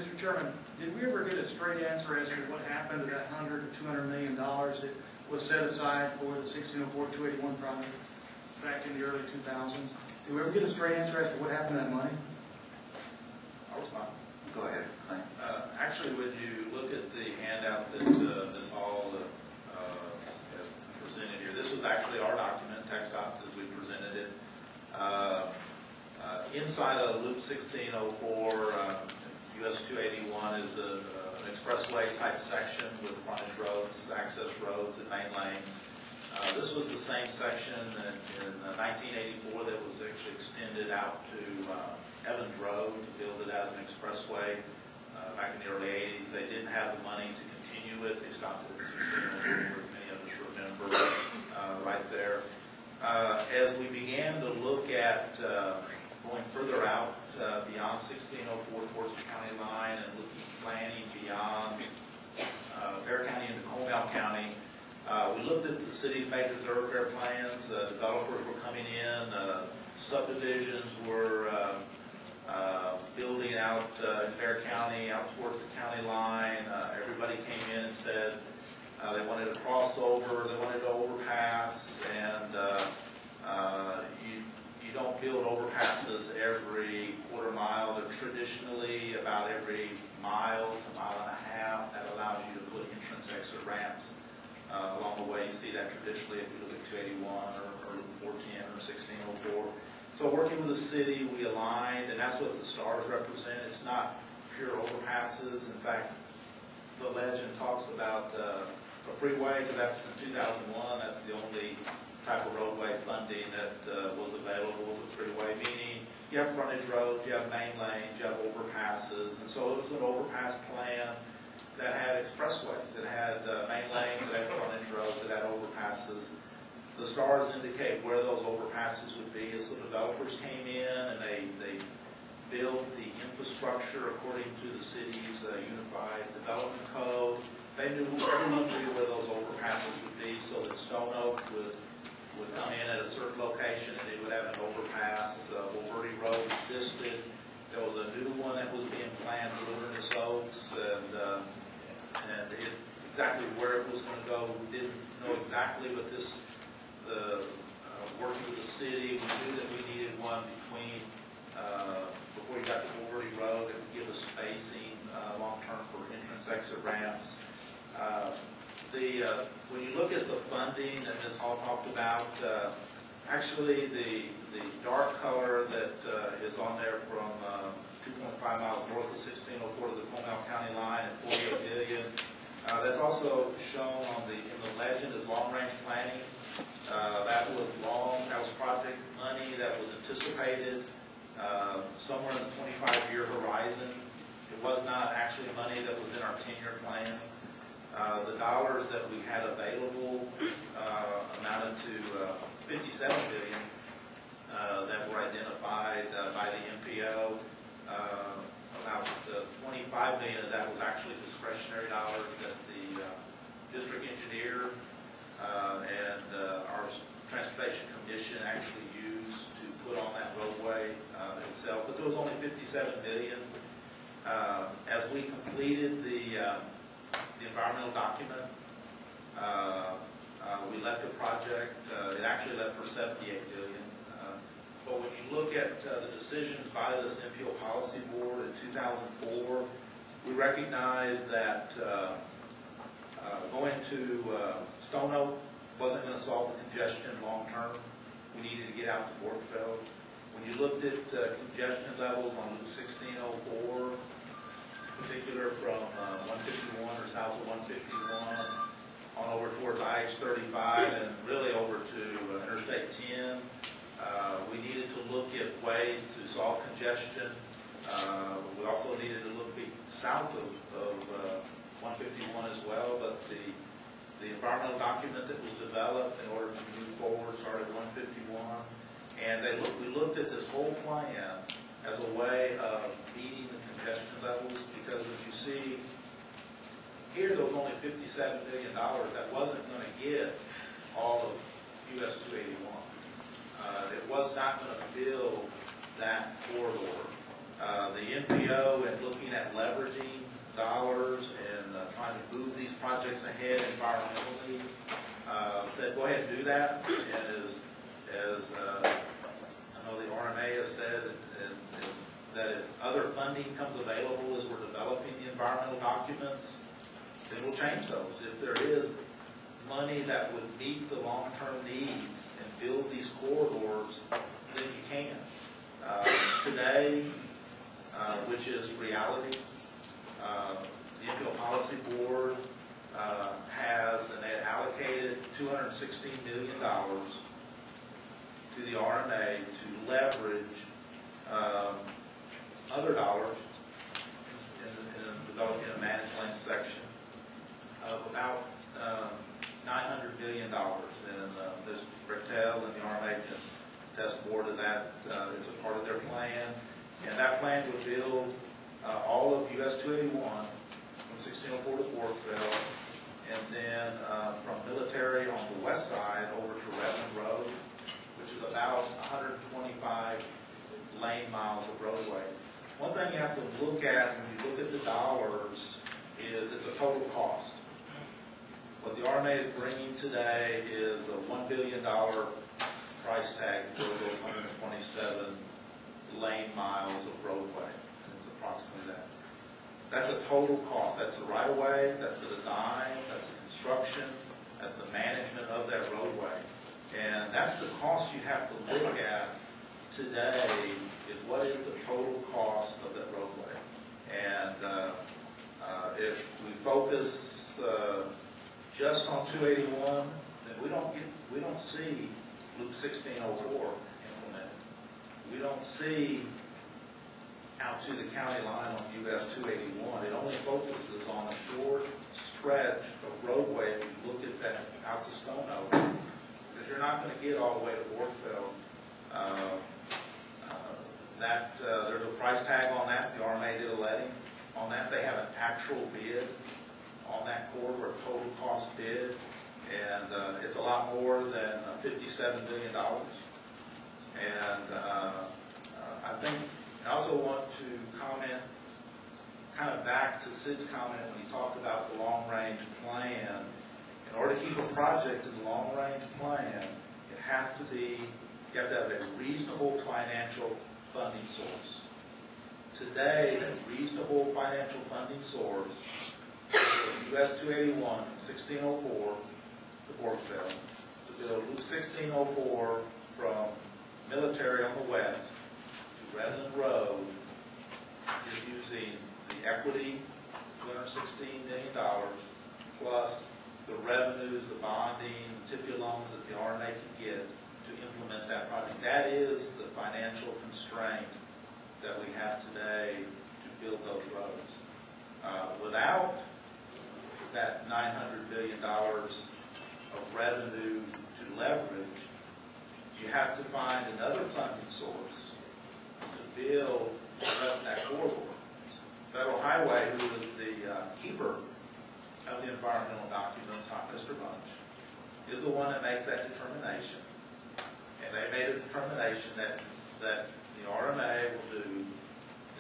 Mr. Chairman, did we ever get a straight answer as to what happened to that $100 or $200 million that was set aside for the 1604-281 project back in the early 2000s? Did we ever get a straight answer as to what happened to that money? I'll respond. Go ahead, Clay. Actually, when you look at the handout that Ms. Hall has presented here, this was actually our document, TxDOT, as we presented it. Inside of Loop 1604, US 281 is an expressway type section with frontage roads, access roads, and main lanes. This was the same section in 1984 that was actually extended out to Evans Road to build it as an expressway back in the early 80s. They didn't have the money to continue it. They stopped it at 1604, as many of us remember, right there. As we began to look at going further out beyond 1604 towards the county line and planning beyond Bexar County into Comal County, we looked at the city's major thoroughfare plans. Developers were coming in. Subdivisions were building out in Bexar County, out towards the county line. Everybody came in and said they wanted a crossover, they wanted an overpass, and you don't build overpasses every quarter mile. They're traditionally about every mile to mile and a half. That allows you to put entrance exit ramps along the way. You see that traditionally if you look at 281 or 410 or 1604. So working with the city, we aligned, and that's what the stars represent. It's not pure overpasses. In fact, the legend talks about a freeway, because that's in 2001. That's the only type of roadway funding that was available with the freeway, meaning you have frontage roads, you have main lanes, you have overpasses. And so it was an overpass plan that had expressways, that had main lanes, that had frontage roads, that had overpasses. The stars indicate where those overpasses would be. So developers came in and they built the infrastructure according to the city's unified development code. Everyone knew where those overpasses would be, so that Stone Oak would come in at a certain location and it would have an overpass. Wolverine Road existed. There was a new one that was being planned, Wilderness Oaks, and exactly where it was going to go, we didn't know exactly, but working with the city, we knew that we needed one between, before you got to Wolverine Road, that would give us spacing long-term for entrance exit ramps. When you look at the funding that Ms. Hall talked about, actually the dark color that is on there from 2.5 miles north of 1604 to the Comal County line at $48 million. That's also shown in the legend as long-range planning. That was project money that was anticipated somewhere in the 25-year horizon. It was not actually money that was in our 10-year plan. The dollars that we had available amounted to $57 billion that were identified by the MPO. About $25 million of that was actually discretionary dollars that the district engineer and our transportation commission actually used to put on that roadway itself. But there was only $57 million. As we completed the environmental document, we let the project, it actually let for $78 billion. But when you look at the decisions by this MPO policy board in 2004, we recognize that going to Stone Oak wasn't going to solve the congestion long term. We needed to get out to Borgfeld. When you looked at congestion levels on Loop 1604, in particular from 151 or south of 151 on over towards IH-35 and really over to Interstate 10, we needed to look at ways to solve congestion. We also needed to look south of 151 as well, but the environmental document that was developed in order to move forward started 151, and we looked at this whole plan as a way of meeting the congestion levels, because as you see here, there was only $57 million that wasn't going to get all of US 281. It was not going to build that corridor The NPO and looking at leveraging dollars and trying to move these projects ahead environmentally, said go ahead and do that. And as I know the RMA has said, that if other funding comes available as we're developing the environmental documents, then we'll change those. If there is money that would meet the long-term needs and build these corridors, then you can. Today, which is reality, the NPO Policy Board has, and they allocated $216 million to the RMA to leverage other dollars in developing a managed lane section of about $900 million. And Ms. Brechtel and the RMA can test more to that. It's a part of their plan. And that plan would build all of US 281 from 1604 to Borgfeld, and then from Military on the west side over to Redmond Road, which is about 125 lane miles of roadway. One thing you have to look at when you look at the dollars is it's a total cost. What the RMA is bringing today is a $1 billion price tag for those 127 lane miles of roadway. It's approximately that. That's a total cost. That's the right-of-way, that's the design, that's the construction, that's the management of that roadway. And that's the cost you have to look at today, is what is the total cost of that roadway. And if we focus just on 281, then we don't see Loop 1604 implemented. We don't see out to the county line on US 281. It only focuses on a short stretch of roadway if you look at that out to Stone Oak, because you're not going to get all the way to Borgfeld. There's a price tag on that. The RMA did a letting on that. They have an actual bid on that corridor, a total cost bid, and it's a lot more than $57 billion. And I think I also want to comment kind of back to Sid's comment when he talked about the long-range plan. In order to keep a project in the long-range plan, it has to be, you have to have a reasonable financial funding source. Today, that reasonable financial funding source is US 281 from 1604 to Borgfeld, to build Loop 1604 from Military on the west to Redmond Road, is using the equity, $216 million, plus the revenues, the bonding, TIFIA loans that the RMA can get to implement that project. That is the financial constraint that we have today to build those roads. Without that $900 billion of revenue to leverage, you have to find another funding source to build the rest of that corridor. Federal Highway, who is the keeper of the environmental documents, not Mr. Bunch, is the one that makes that determination. And they made a determination that the RMA will do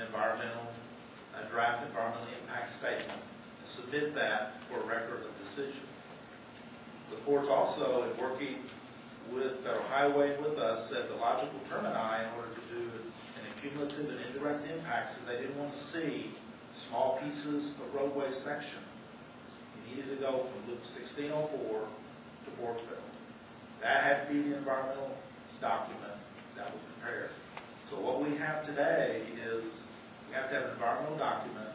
a draft environmental impact statement and submit that for a record of decision. The courts also, in working with Federal Highway with us, said the logical termini in order to do an accumulative and indirect impact, so they didn't want to see small pieces of roadway section. You needed to go from Loop 1604 to Borgfeld. That had to be the environmental document that was prepared. So what we have today is we have to have an environmental document.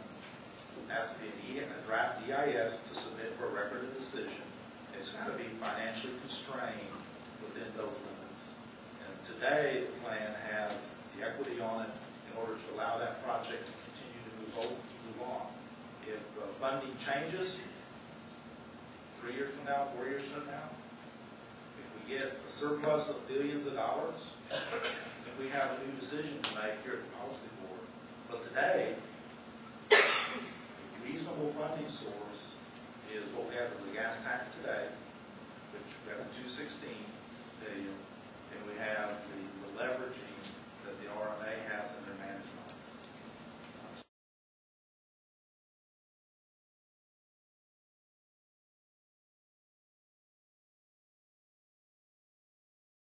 It has to be a draft EIS to submit for a record of decision. It's got to be financially constrained within those limits. And today, the plan has the equity on it in order to allow that project to continue to move on. If funding changes 3 years from now, 4 years from now, if we get a surplus of billions of dollars, then we have a new decision to make here at the policy board. But today, the reasonable funding source is what we have with the gas tax today, which we have $216 billion, and we have the